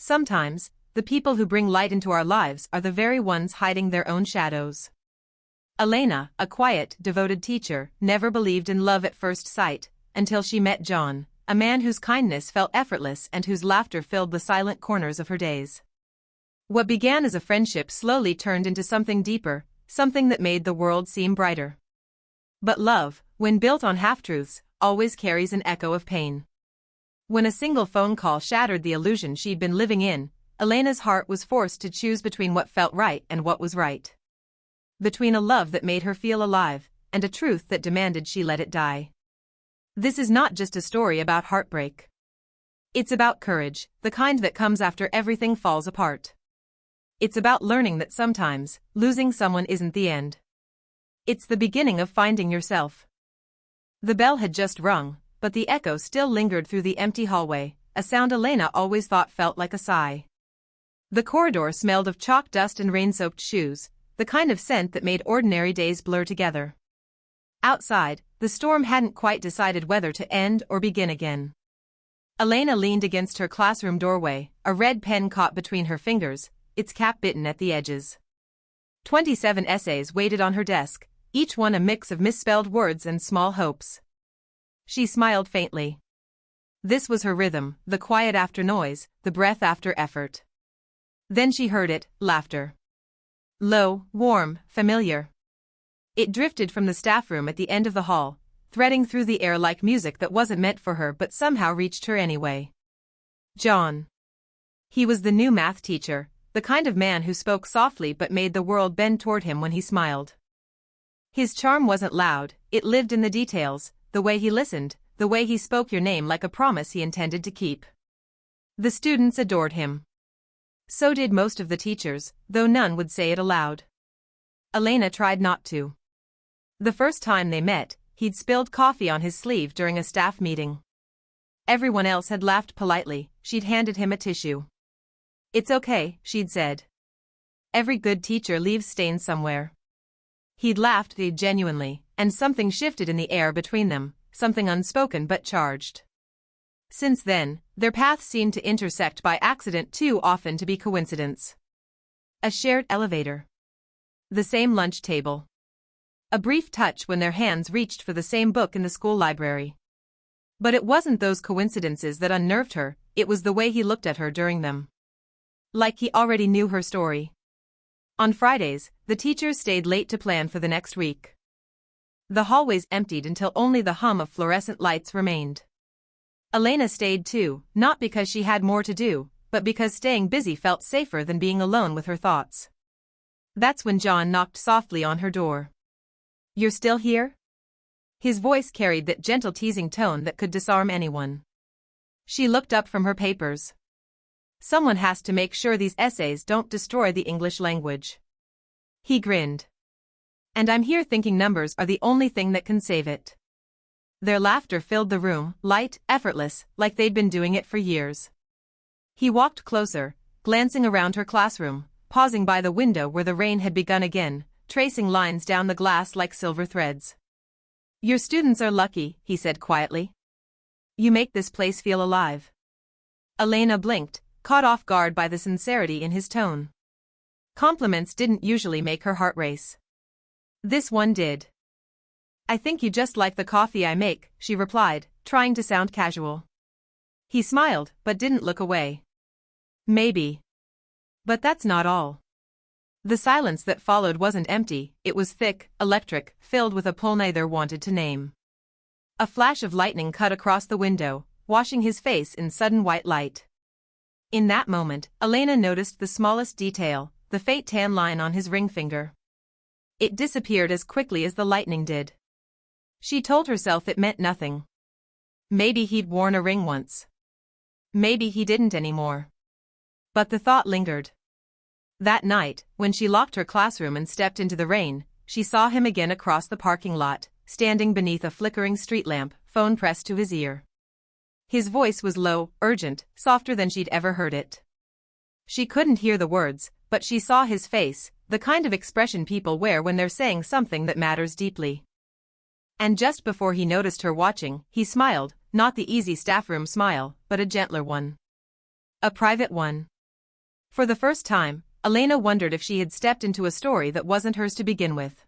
sometimes, the people who bring light into our lives are the very ones hiding their own shadows. Elena, a quiet, devoted teacher, never believed in love at first sight, until she met John, a man whose kindness felt effortless and whose laughter filled the silent corners of her days. What began as a friendship slowly turned into something deeper, something that made the world seem brighter. But love, when built on half-truths, always carries an echo of pain. When a single phone call shattered the illusion she'd been living in, Elena's heart was forced to choose between what felt right and what was right. Between a love that made her feel alive, and a truth that demanded she let it die. This is not just a story about heartbreak. It's about courage, the kind that comes after everything falls apart. It's about learning that sometimes, losing someone isn't the end. It's the beginning of finding yourself. The bell had just rung, but the echo still lingered through the empty hallway, a sound Elena always thought felt like a sigh. The corridor smelled of chalk dust and rain-soaked shoes, the kind of scent that made ordinary days blur together. Outside, the storm hadn't quite decided whether to end or begin again. Elena leaned against her classroom doorway, a red pen caught between her fingers, its cap bitten at the edges. 27 essays waited on her desk, each one a mix of misspelled words and small hopes. She smiled faintly. This was her rhythm, the quiet after noise, the breath after effort. Then she heard it, laughter. Low, warm, familiar. It drifted from the staff room at the end of the hall, threading through the air like music that wasn't meant for her but somehow reached her anyway. John. He was the new math teacher, the kind of man who spoke softly but made the world bend toward him when he smiled. His charm wasn't loud, it lived in the details, the way he listened, the way he spoke your name like a promise he intended to keep. The students adored him. So did most of the teachers, though none would say it aloud. Elena tried not to. The first time they met, he'd spilled coffee on his sleeve during a staff meeting. Everyone else had laughed politely, she'd handed him a tissue. "It's okay," she'd said. "Every good teacher leaves stains somewhere." He'd laughed genuinely, and something shifted in the air between them, something unspoken but charged. Since then, their paths seemed to intersect by accident too often to be coincidence. A shared elevator. The same lunch table. A brief touch when their hands reached for the same book in the school library. But it wasn't those coincidences that unnerved her, it was the way he looked at her during them. Like he already knew her story. On Fridays, the teachers stayed late to plan for the next week. The hallways emptied until only the hum of fluorescent lights remained. Elena stayed too, not because she had more to do, but because staying busy felt safer than being alone with her thoughts. That's when John knocked softly on her door. "You're still here?" His voice carried that gentle teasing tone that could disarm anyone. She looked up from her papers. "Someone has to make sure these essays don't destroy the English language." He grinned. "And I'm here thinking numbers are the only thing that can save it." Their laughter filled the room, light, effortless, like they'd been doing it for years. He walked closer, glancing around her classroom, pausing by the window where the rain had begun again, tracing lines down the glass like silver threads. "Your students are lucky," he said quietly. "You make this place feel alive." Elena blinked, caught off guard by the sincerity in his tone. Compliments didn't usually make her heart race. This one did. "I think you just like the coffee I make," she replied, trying to sound casual. He smiled, but didn't look away. "Maybe. But that's not all." The silence that followed wasn't empty, it was thick, electric, filled with a pull neither wanted to name. A flash of lightning cut across the window, washing his face in sudden white light. In that moment, Elena noticed the smallest detail, the faint tan line on his ring finger. It disappeared as quickly as the lightning did. She told herself it meant nothing. Maybe he'd worn a ring once. Maybe he didn't anymore. But the thought lingered. That night, when she locked her classroom and stepped into the rain, she saw him again across the parking lot, standing beneath a flickering street lamp, phone pressed to his ear. His voice was low, urgent, softer than she'd ever heard it. She couldn't hear the words, but she saw his face, the kind of expression people wear when they're saying something that matters deeply. And just before he noticed her watching, he smiled, not the easy staff room smile, but a gentler one. A private one. For the first time, Elena wondered if she had stepped into a story that wasn't hers to begin with.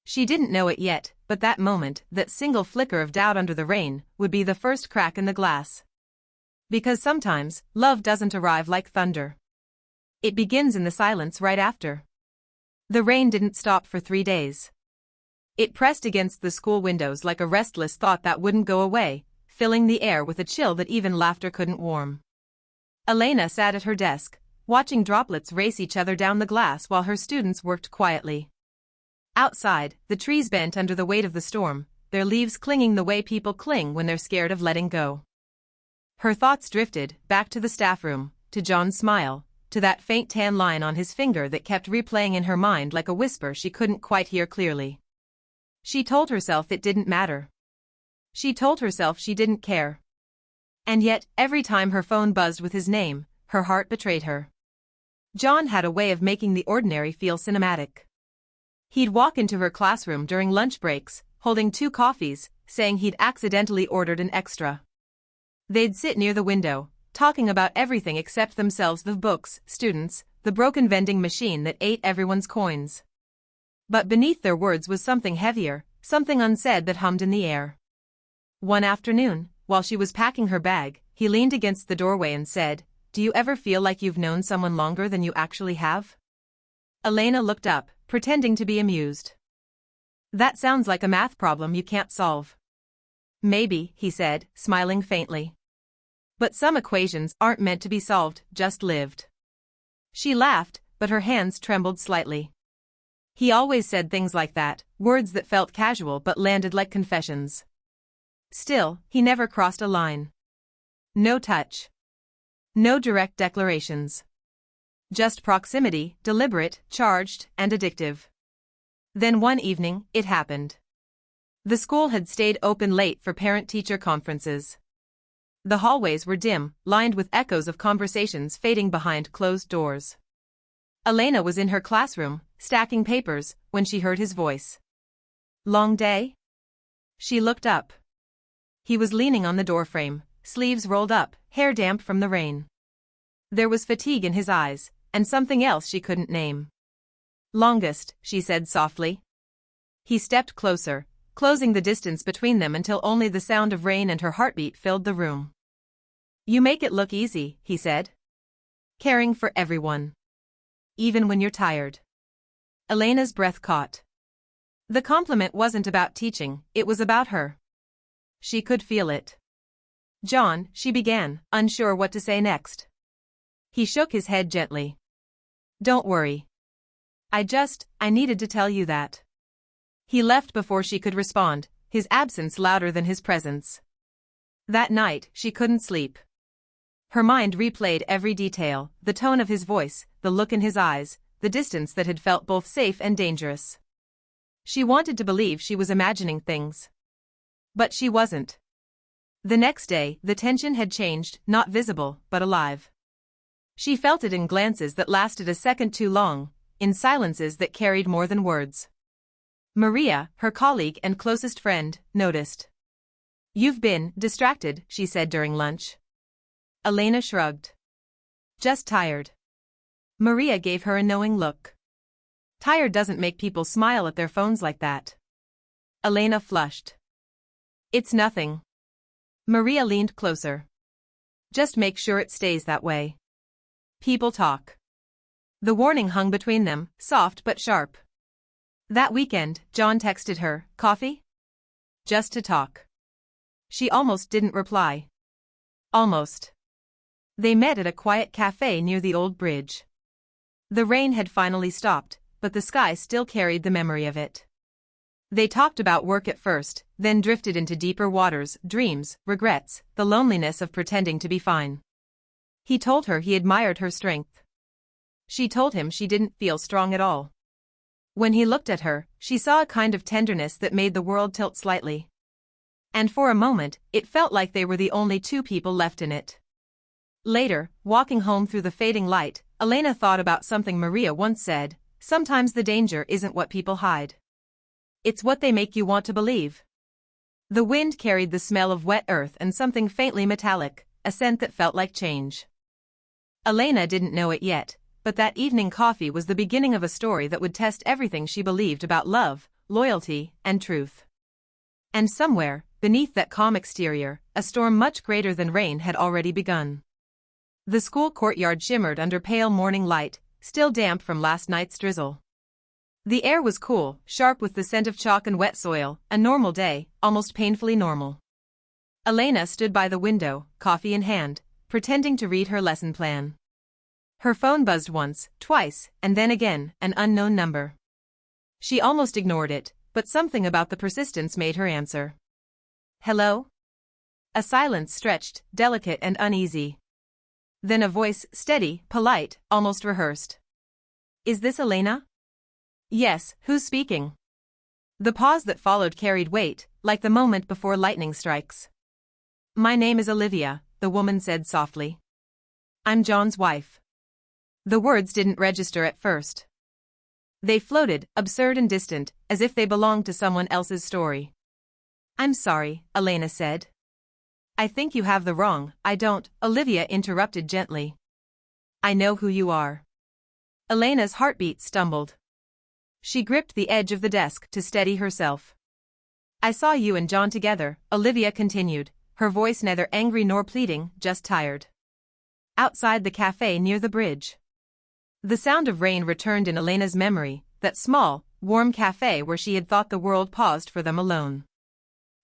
She didn't know it yet, but that moment, that single flicker of doubt under the rain, would be the first crack in the glass. Because sometimes, love doesn't arrive like thunder. It begins in the silence right after. The rain didn't stop for 3 days. It pressed against the school windows like a restless thought that wouldn't go away, filling the air with a chill that even laughter couldn't warm. Elena sat at her desk, watching droplets race each other down the glass while her students worked quietly. Outside, the trees bent under the weight of the storm, their leaves clinging the way people cling when they're scared of letting go. Her thoughts drifted back to the staff room, to John's smile, to that faint tan line on his finger that kept replaying in her mind like a whisper she couldn't quite hear clearly. She told herself it didn't matter. She told herself she didn't care. And yet, every time her phone buzzed with his name, her heart betrayed her. John had a way of making the ordinary feel cinematic. He'd walk into her classroom during lunch breaks, holding 2 coffees, saying he'd accidentally ordered an extra. They'd sit near the window, talking about everything except themselves, the books, students, the broken vending machine that ate everyone's coins. But beneath their words was something heavier, something unsaid that hummed in the air. One afternoon, while she was packing her bag, he leaned against the doorway and said, "Do you ever feel like you've known someone longer than you actually have?" Elena looked up, pretending to be amused. "That sounds like a math problem you can't solve." "Maybe," he said, smiling faintly. "But some equations aren't meant to be solved, just lived." She laughed, but her hands trembled slightly. He always said things like that, words that felt casual but landed like confessions. Still, he never crossed a line. No touch. No direct declarations. Just proximity, deliberate, charged, and addictive. Then one evening, it happened. The school had stayed open late for parent-teacher conferences. The hallways were dim, lined with echoes of conversations fading behind closed doors. Elena was in her classroom, stacking papers, when she heard his voice. "Long day?" She looked up. He was leaning on the doorframe, sleeves rolled up, hair damp from the rain. There was fatigue in his eyes, and something else she couldn't name. "Longest," she said softly. He stepped closer, closing the distance between them until only the sound of rain and her heartbeat filled the room. "You make it look easy," he said. "Caring for everyone. Even when you're tired." Elena's breath caught. The compliment wasn't about teaching, it was about her. She could feel it. "John," she began, unsure what to say next. He shook his head gently. "Don't worry. I needed to tell you that." He left before she could respond, his absence louder than his presence. That night, she couldn't sleep. Her mind replayed every detail, the tone of his voice, the look in his eyes, the distance that had felt both safe and dangerous. She wanted to believe she was imagining things. But she wasn't. The next day, the tension had changed, not visible, but alive. She felt it in glances that lasted a second too long, in silences that carried more than words. Maria, her colleague and closest friend, noticed. "You've been distracted," she said during lunch. Elena shrugged. "Just tired." Maria gave her a knowing look. "Tired doesn't make people smile at their phones like that." Elena flushed. "It's nothing." Maria leaned closer. "Just make sure it stays that way. People talk." The warning hung between them, soft but sharp. That weekend, John texted her, "Coffee?" "Just to talk." She almost didn't reply. Almost. They met at a quiet cafe near the old bridge. The rain had finally stopped, but the sky still carried the memory of it. They talked about work at first, then drifted into deeper waters, dreams, regrets, the loneliness of pretending to be fine. He told her he admired her strength. She told him she didn't feel strong at all. When he looked at her, she saw a kind of tenderness that made the world tilt slightly. And for a moment, it felt like they were the only 2 people left in it. Later, walking home through the fading light, Elena thought about something Maria once said, "Sometimes the danger isn't what people hide. It's what they make you want to believe." The wind carried the smell of wet earth and something faintly metallic, a scent that felt like change. Elena didn't know it yet, but that evening coffee was the beginning of a story that would test everything she believed about love, loyalty, and truth. And somewhere, beneath that calm exterior, a storm much greater than rain had already begun. The school courtyard shimmered under pale morning light, still damp from last night's drizzle. The air was cool, sharp with the scent of chalk and wet soil, a normal day, almost painfully normal. Elena stood by the window, coffee in hand, pretending to read her lesson plan. Her phone buzzed once, twice, and then again, an unknown number. She almost ignored it, but something about the persistence made her answer. Hello? A silence stretched, delicate and uneasy. Then a voice, steady, polite, almost rehearsed. Is this Elena? Yes, who's speaking? The pause that followed carried weight, like the moment before lightning strikes. My name is Olivia, the woman said softly. I'm John's wife. The words didn't register at first. They floated, absurd and distant, as if they belonged to someone else's story. I'm sorry, Elena said. I think you have the wrong. I don't, Olivia interrupted gently. I know who you are. Elena's heartbeat stumbled. She gripped the edge of the desk to steady herself. I saw you and John together, Olivia continued, her voice neither angry nor pleading, just tired. Outside the cafe near the bridge. The sound of rain returned in Elena's memory, that small, warm cafe where she had thought the world paused for them alone.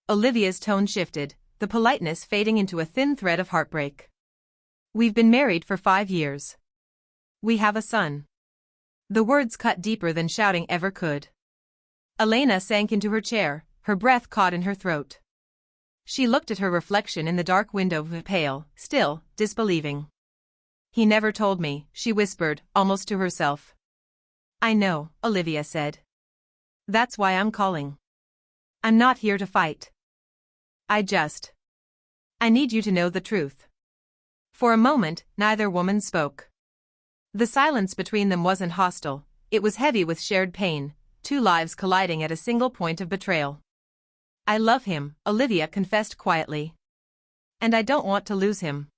Olivia's tone shifted, the politeness fading into a thin thread of heartbreak. We've been married for 5 years. We have a son. The words cut deeper than shouting ever could. Elena sank into her chair, her breath caught in her throat. She looked at her reflection in the dark window, pale, still, disbelieving. He never told me, she whispered, almost to herself. I know, Olivia said. That's why I'm calling. I'm not here to fight. I need you to know the truth. For a moment, neither woman spoke. The silence between them wasn't hostile, it was heavy with shared pain, 2 lives colliding at a single point of betrayal. I love him, Olivia confessed quietly. And I don't want to lose him.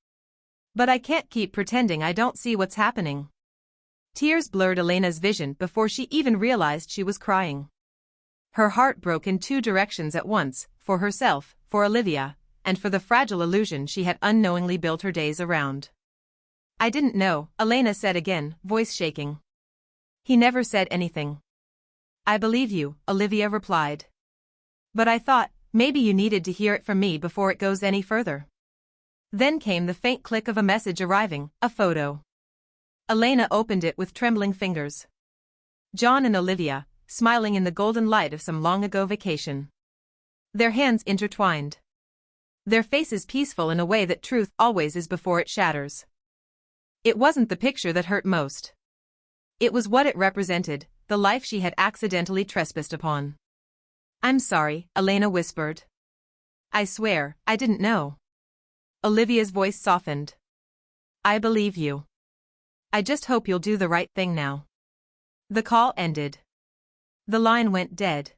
But I can't keep pretending I don't see what's happening. Tears blurred Elena's vision before she even realized she was crying. Her heart broke in 2 directions at once, for herself, for Olivia, and for the fragile illusion she had unknowingly built her days around. I didn't know, Elena said again, voice shaking. He never said anything. I believe you, Olivia replied. But I thought, maybe you needed to hear it from me before it goes any further. Then came the faint click of a message arriving, a photo. Elena opened it with trembling fingers. John and Olivia, smiling in the golden light of some long-ago vacation. Their hands intertwined. Their faces peaceful in a way that truth always is before it shatters. It wasn't the picture that hurt most. It was what it represented, the life she had accidentally trespassed upon. I'm sorry, Elena whispered. I swear, I didn't know. Olivia's voice softened. I believe you. I just hope you'll do the right thing now. The call ended. The line went dead.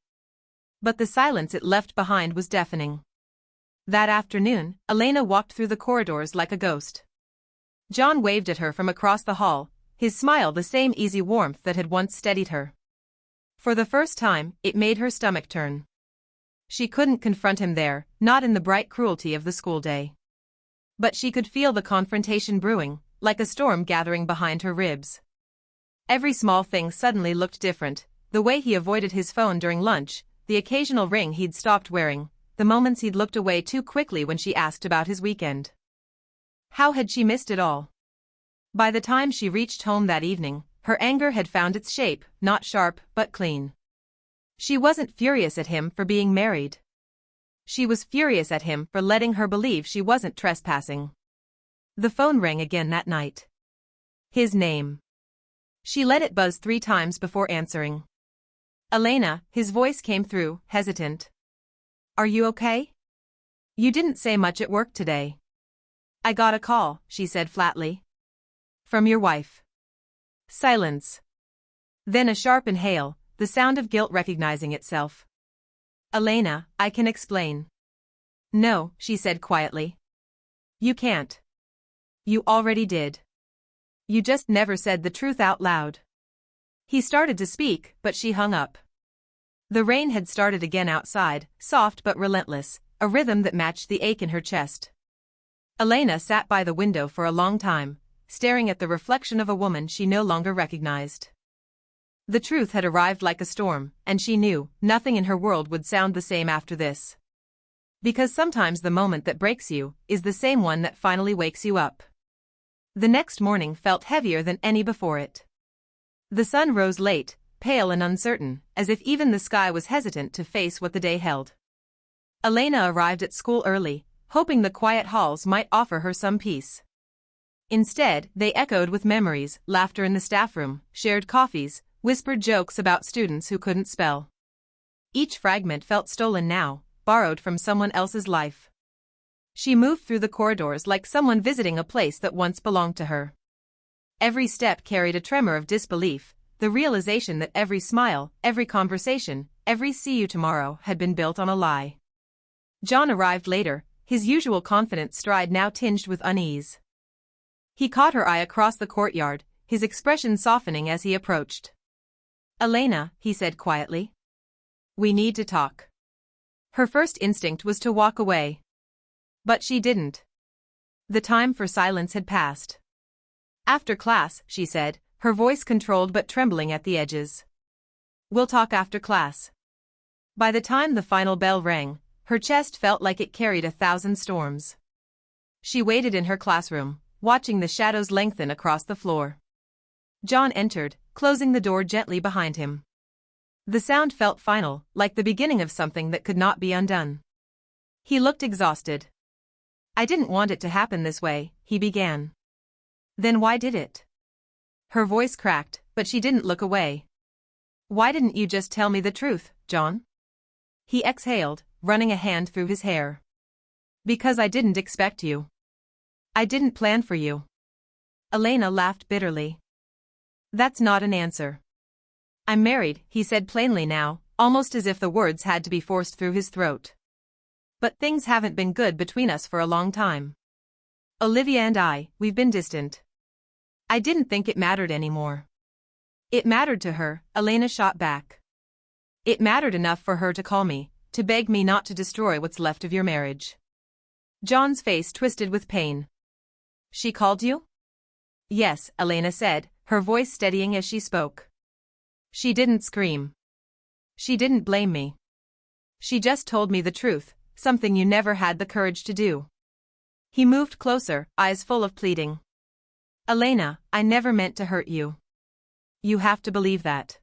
But the silence it left behind was deafening. That afternoon, Elena walked through the corridors like a ghost. John waved at her from across the hall, his smile the same easy warmth that had once steadied her. For the first time, it made her stomach turn. She couldn't confront him there, not in the bright cruelty of the school day. But she could feel the confrontation brewing, like a storm gathering behind her ribs. Every small thing suddenly looked different, the way he avoided his phone during lunch, the occasional ring he'd stopped wearing, the moments he'd looked away too quickly when she asked about his weekend. How had she missed it all? By the time she reached home that evening, her anger had found its shape, not sharp, but clean. She wasn't furious at him for being married. She was furious at him for letting her believe she wasn't trespassing. The phone rang again that night. His name. She let it buzz 3 times before answering. Elena, his voice came through, hesitant. Are you okay? You didn't say much at work today. I got a call, she said flatly. From your wife. Silence. Then a sharp inhale, the sound of guilt recognizing itself. Elena, I can explain. No, she said quietly. You can't. You already did. You just never said the truth out loud. He started to speak, but she hung up. The rain had started again outside, soft but relentless, a rhythm that matched the ache in her chest. Elena sat by the window for a long time, staring at the reflection of a woman she no longer recognized. The truth had arrived like a storm, and she knew nothing in her world would sound the same after this. Because sometimes the moment that breaks you is the same one that finally wakes you up. The next morning felt heavier than any before it. The sun rose late, pale and uncertain, as if even the sky was hesitant to face what the day held. Elena arrived at school early, hoping the quiet halls might offer her some peace. Instead, they echoed with memories, laughter in the staff room, shared coffees, whispered jokes about students who couldn't spell. Each fragment felt stolen now, borrowed from someone else's life. She moved through the corridors like someone visiting a place that once belonged to her. Every step carried a tremor of disbelief, the realization that every smile, every conversation, every "see you tomorrow" had been built on a lie. John arrived later, his usual confident stride now tinged with unease. He caught her eye across the courtyard, his expression softening as he approached. "Elena," he said quietly. "We need to talk." Her first instinct was to walk away. But she didn't. The time for silence had passed. "After class," she said, her voice controlled but trembling at the edges. "We'll talk after class." By the time the final bell rang, her chest felt like it carried 1,000 storms. She waited in her classroom, watching the shadows lengthen across the floor. John entered, closing the door gently behind him. The sound felt final, like the beginning of something that could not be undone. He looked exhausted. "I didn't want it to happen this way," he began. "Then why did it?" Her voice cracked, but she didn't look away. "Why didn't you just tell me the truth, John?" He exhaled, running a hand through his hair. "Because I didn't expect you. I didn't plan for you." Elena laughed bitterly. "That's not an answer." "I'm married," he said plainly now, almost as if the words had to be forced through his throat. "But things haven't been good between us for a long time. Olivia and we've been distant." "I didn't think it mattered anymore." "It mattered to her," Elena shot back. "It mattered enough for her to call me, to beg me not to destroy what's left of your marriage." John's face twisted with pain. "She called you?" "Yes," Elena said, her voice steadying as she spoke. "She didn't scream. She didn't blame me. She just told me the truth, something you never had the courage to do." He moved closer, eyes full of pleading. "Elena, I never meant to hurt you. You have to believe that."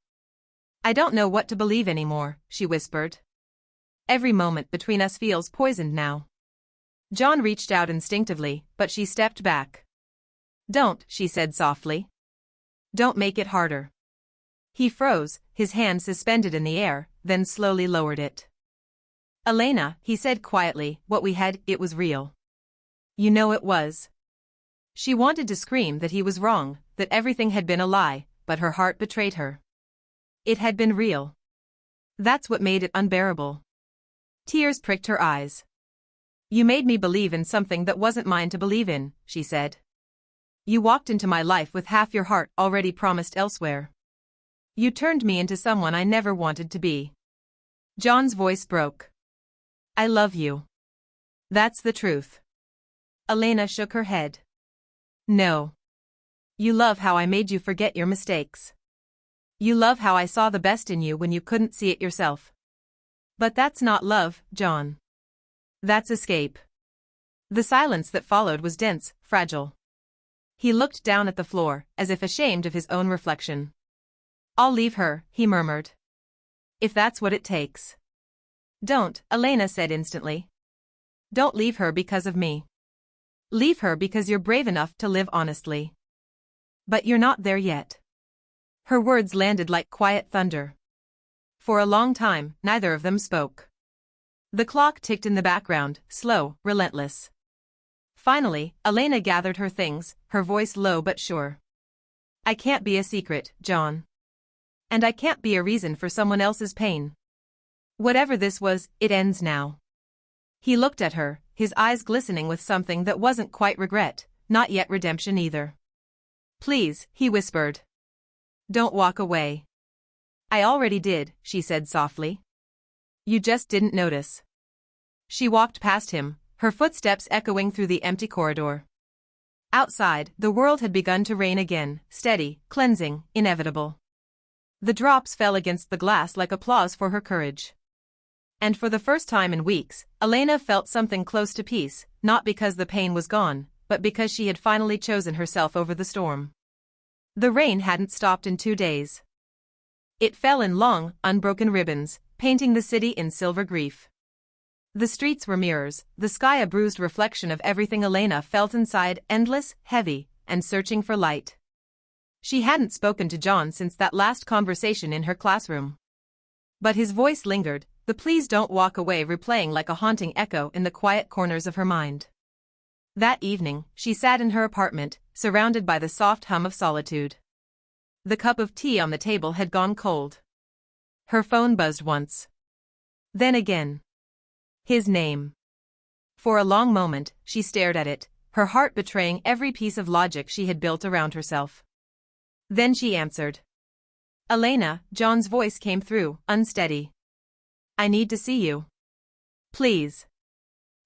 "I don't know what to believe anymore," she whispered. "Every moment between us feels poisoned now." John reached out instinctively, but she stepped back. "Don't," she said softly. "Don't make it harder." He froze, his hand suspended in the air, then slowly lowered it. "Elena," he said quietly, "what we had, it was real. You know it was." She wanted to scream that he was wrong, that everything had been a lie, but her heart betrayed her. It had been real. That's what made it unbearable. Tears pricked her eyes. "You made me believe in something that wasn't mine to believe in," she said. "You walked into my life with half your heart already promised elsewhere. You turned me into someone I never wanted to be." John's voice broke. "I love you. That's the truth." Elena shook her head. "No. You love how I made you forget your mistakes. You love how I saw the best in you when you couldn't see it yourself. But that's not love, John. That's escape." The silence that followed was dense, fragile. He looked down at the floor, as if ashamed of his own reflection. "I'll leave her," he murmured. "If that's what it takes." "Don't," Elena said instantly. "Don't leave her because of me. Leave her because you're brave enough to live honestly. But you're not there yet." Her words landed like quiet thunder. For a long time, neither of them spoke. The clock ticked in the background, slow, relentless. Finally, Elena gathered her things, her voice low but sure. "I can't be a secret, John. And I can't be a reason for someone else's pain. Whatever this was, it ends now." He looked at her, his eyes glistening with something that wasn't quite regret, not yet redemption either. Please, he whispered. Don't walk away. I already did, she said softly. You just didn't notice. She walked past him, her footsteps echoing through the empty corridor. Outside, the world had begun to rain again, steady, cleansing, inevitable. The drops fell against the glass like applause for her courage. And for the first time in weeks, Elena felt something close to peace, not because the pain was gone, but because she had finally chosen herself over the storm. The rain hadn't stopped in 2 days. It fell in long, unbroken ribbons, painting the city in silver grief. The streets were mirrors, the sky a bruised reflection of everything Elena felt inside, endless, heavy, and searching for light. She hadn't spoken to John since that last conversation in her classroom. But his voice lingered, the "please don't walk away" replaying like a haunting echo in the quiet corners of her mind. That evening, she sat in her apartment, surrounded by the soft hum of solitude. The cup of tea on the table had gone cold. Her phone buzzed once. Then again. His name. For a long moment, she stared at it, her heart betraying every piece of logic she had built around herself. Then she answered. Elena, John's voice came through, unsteady. I need to see you. Please.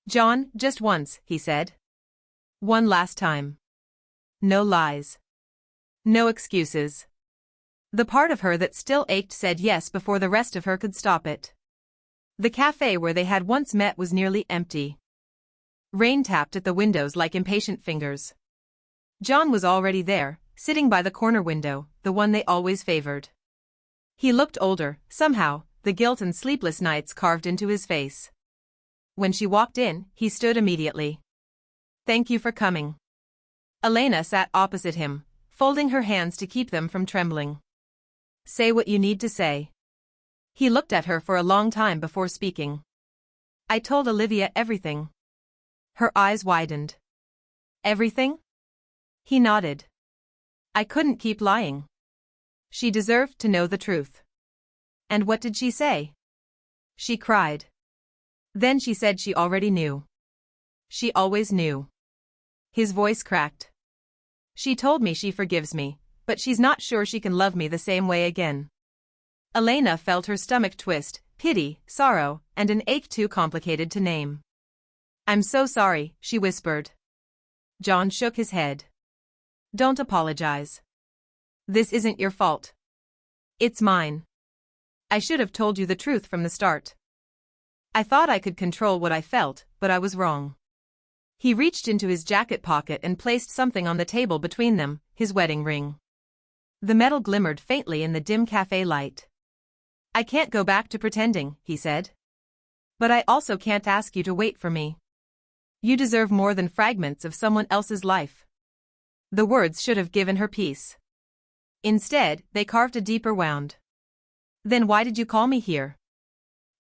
John, just once, he said. One last time. No lies. No excuses. The part of her that still ached said yes before the rest of her could stop it. The cafe where they had once met was nearly empty. Rain tapped at the windows like impatient fingers. John was already there, sitting by the corner window, the one they always favored. He looked older, somehow, the guilt and sleepless nights carved into his face. When she walked in, he stood immediately. Thank you for coming. Elena sat opposite him, folding her hands to keep them from trembling. Say what you need to say. He looked at her for a long time before speaking. I told Olivia everything. Her eyes widened. Everything? He nodded. I couldn't keep lying. She deserved to know the truth. And what did she say? She cried. Then she said she already knew. She always knew. His voice cracked. She told me she forgives me, but she's not sure she can love me the same way again. Elena felt her stomach twist, pity, sorrow, and an ache too complicated to name. I'm so sorry, she whispered. John shook his head. Don't apologize. This isn't your fault. It's mine. I should have told you the truth from the start. I thought I could control what I felt, but I was wrong. He reached into his jacket pocket and placed something on the table between them, his wedding ring. The metal glimmered faintly in the dim cafe light. I can't go back to pretending, he said. But I also can't ask you to wait for me. You deserve more than fragments of someone else's life. The words should have given her peace. Instead, they carved a deeper wound. Then why did you call me here?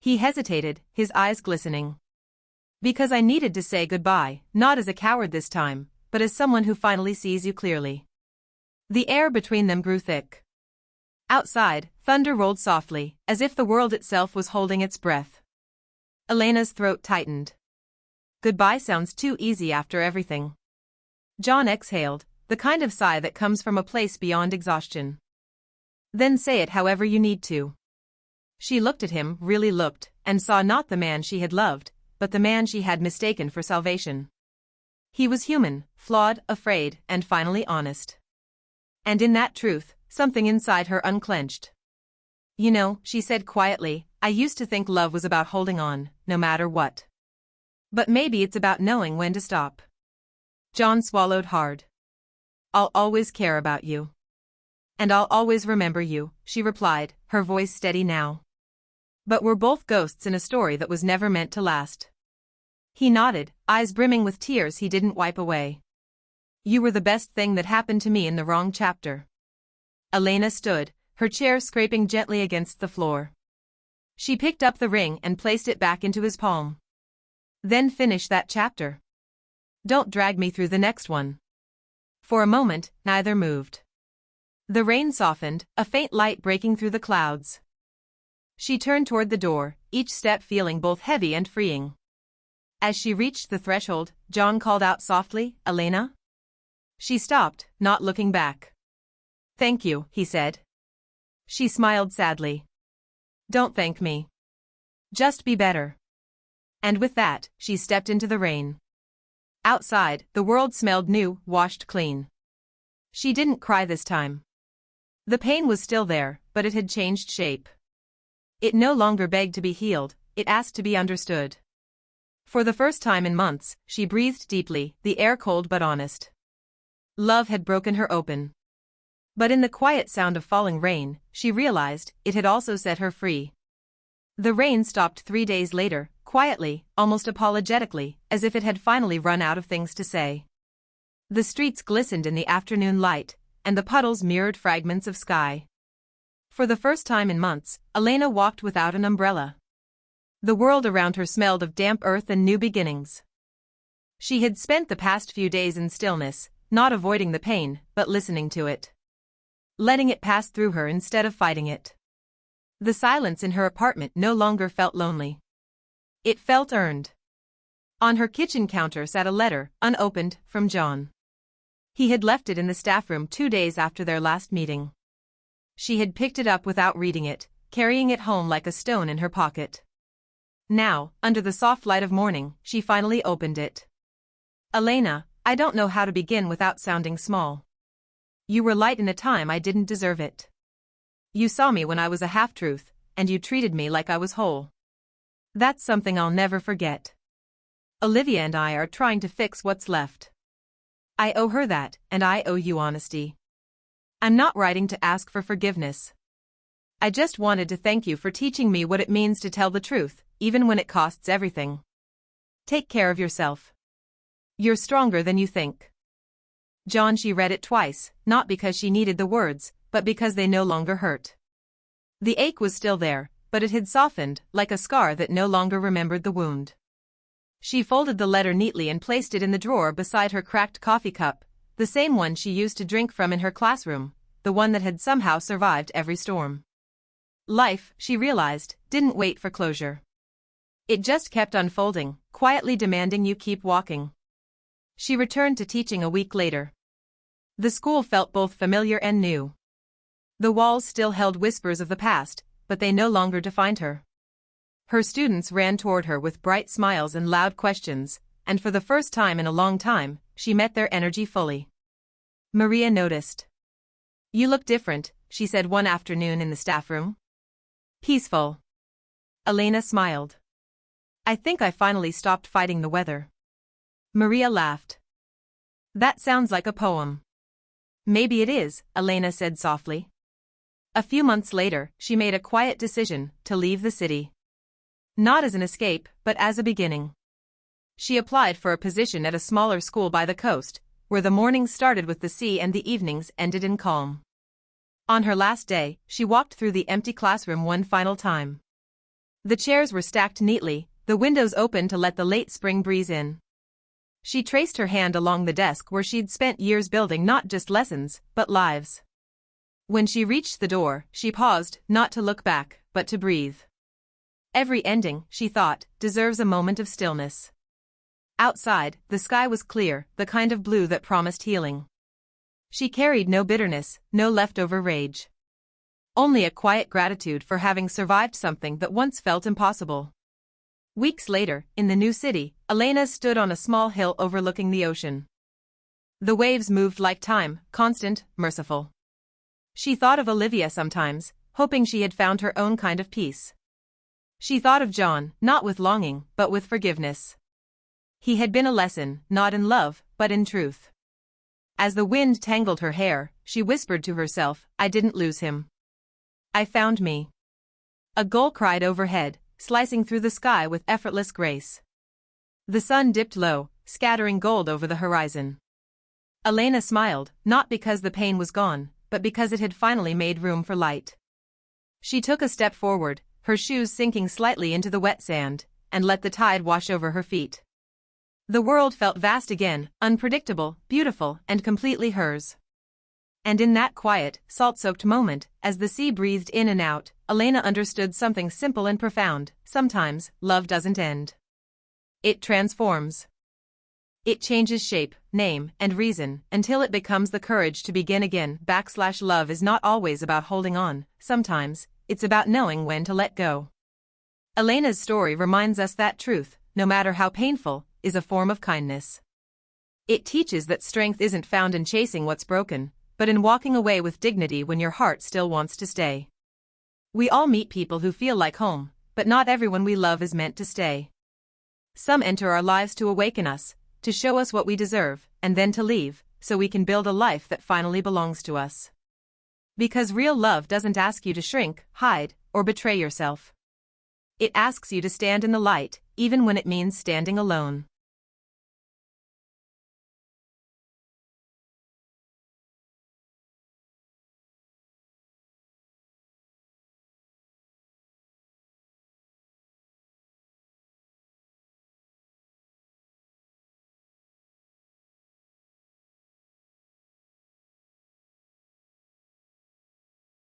He hesitated, his eyes glistening. Because I needed to say goodbye, not as a coward this time, but as someone who finally sees you clearly. The air between them grew thick. Outside, thunder rolled softly, as if the world itself was holding its breath. Elena's throat tightened. Goodbye sounds too easy after everything. John exhaled, the kind of sigh that comes from a place beyond exhaustion. Then say it however you need to. She looked at him, really looked, and saw not the man she had loved, but the man she had mistaken for salvation. He was human, flawed, afraid, and finally honest. And in that truth, something inside her unclenched. You know, she said quietly, I used to think love was about holding on, no matter what. But maybe it's about knowing when to stop. John swallowed hard. I'll always care about you. And I'll always remember you, she replied, her voice steady now. But we're both ghosts in a story that was never meant to last. He nodded, eyes brimming with tears he didn't wipe away. You were the best thing that happened to me in the wrong chapter. Elena stood, her chair scraping gently against the floor. She picked up the ring and placed it back into his palm. Then finish that chapter. Don't drag me through the next one. For a moment, neither moved. The rain softened, a faint light breaking through the clouds. She turned toward the door, each step feeling both heavy and freeing. As she reached the threshold, John called out softly, Elena? She stopped, not looking back. "Thank you," he said. She smiled sadly. "Don't thank me. Just be better." And with that, she stepped into the rain. Outside, the world smelled new, washed clean. She didn't cry this time. The pain was still there, but it had changed shape. It no longer begged to be healed, it asked to be understood. For the first time in months, she breathed deeply, the air cold but honest. Love had broken her open. But in the quiet sound of falling rain, she realized it had also set her free. The rain stopped 3 days later, quietly, almost apologetically, as if it had finally run out of things to say. The streets glistened in the afternoon light, and the puddles mirrored fragments of sky. For the first time in months, Elena walked without an umbrella. The world around her smelled of damp earth and new beginnings. She had spent the past few days in stillness, not avoiding the pain, but listening to it. Letting it pass through her instead of fighting it. The silence in her apartment no longer felt lonely. It felt earned. On her kitchen counter sat a letter, unopened, from John. He had left it in the staff room 2 days after their last meeting. She had picked it up without reading it, carrying it home like a stone in her pocket. Now, under the soft light of morning, she finally opened it. "Elena, I don't know how to begin without sounding small. You were light in a time I didn't deserve it. You saw me when I was a half-truth, and you treated me like I was whole. That's something I'll never forget. Olivia and I are trying to fix what's left. I owe her that, and I owe you honesty. I'm not writing to ask for forgiveness. I just wanted to thank you for teaching me what it means to tell the truth, even when it costs everything. Take care of yourself. You're stronger than you think." John. She read it twice, not because she needed the words, but because they no longer hurt. The ache was still there, but it had softened, like a scar that no longer remembered the wound. She folded the letter neatly and placed it in the drawer beside her cracked coffee cup, the same one she used to drink from in her classroom, the one that had somehow survived every storm. Life, she realized, didn't wait for closure. It just kept unfolding, quietly demanding you keep walking. She returned to teaching a week later. The school felt both familiar and new. The walls still held whispers of the past, but they no longer defined her. Her students ran toward her with bright smiles and loud questions, and for the first time in a long time, she met their energy fully. Maria noticed. "You look different," she said one afternoon in the staff room. "Peaceful." Elena smiled. "I think I finally stopped fighting the weather." Maria laughed. "That sounds like a poem." "Maybe it is," Elena said softly. A few months later, she made a quiet decision to leave the city. Not as an escape, but as a beginning. She applied for a position at a smaller school by the coast, where the mornings started with the sea and the evenings ended in calm. On her last day, she walked through the empty classroom one final time. The chairs were stacked neatly, the windows open to let the late spring breeze in. She traced her hand along the desk where she'd spent years building not just lessons, but lives. When she reached the door, she paused, not to look back, but to breathe. Every ending, she thought, deserves a moment of stillness. Outside, the sky was clear, the kind of blue that promised healing. She carried no bitterness, no leftover rage. Only a quiet gratitude for having survived something that once felt impossible. Weeks later, in the new city, Elena stood on a small hill overlooking the ocean. The waves moved like time, constant, merciful. She thought of Olivia sometimes, hoping she had found her own kind of peace. She thought of John, not with longing, but with forgiveness. He had been a lesson, not in love, but in truth. As the wind tangled her hair, she whispered to herself, "I didn't lose him. I found me." A gull cried overhead, slicing through the sky with effortless grace. The sun dipped low, scattering gold over the horizon. Elena smiled, not because the pain was gone, but because it had finally made room for light. She took a step forward, her shoes sinking slightly into the wet sand, and let the tide wash over her feet. The world felt vast again, unpredictable, beautiful, and completely hers. And in that quiet, salt-soaked moment, as the sea breathed in and out, Elena understood something simple and profound: sometimes, love doesn't end. It transforms. It changes shape, name, and reason, until it becomes the courage to begin again. Love is not always about holding on, sometimes, it's about knowing when to let go. Elena's story reminds us that truth, no matter how painful, is a form of kindness. It teaches that strength isn't found in chasing what's broken, but in walking away with dignity when your heart still wants to stay. We all meet people who feel like home, but not everyone we love is meant to stay. Some enter our lives to awaken us, to show us what we deserve, and then to leave, so we can build a life that finally belongs to us. Because real love doesn't ask you to shrink, hide, or betray yourself. It asks you to stand in the light, even when it means standing alone.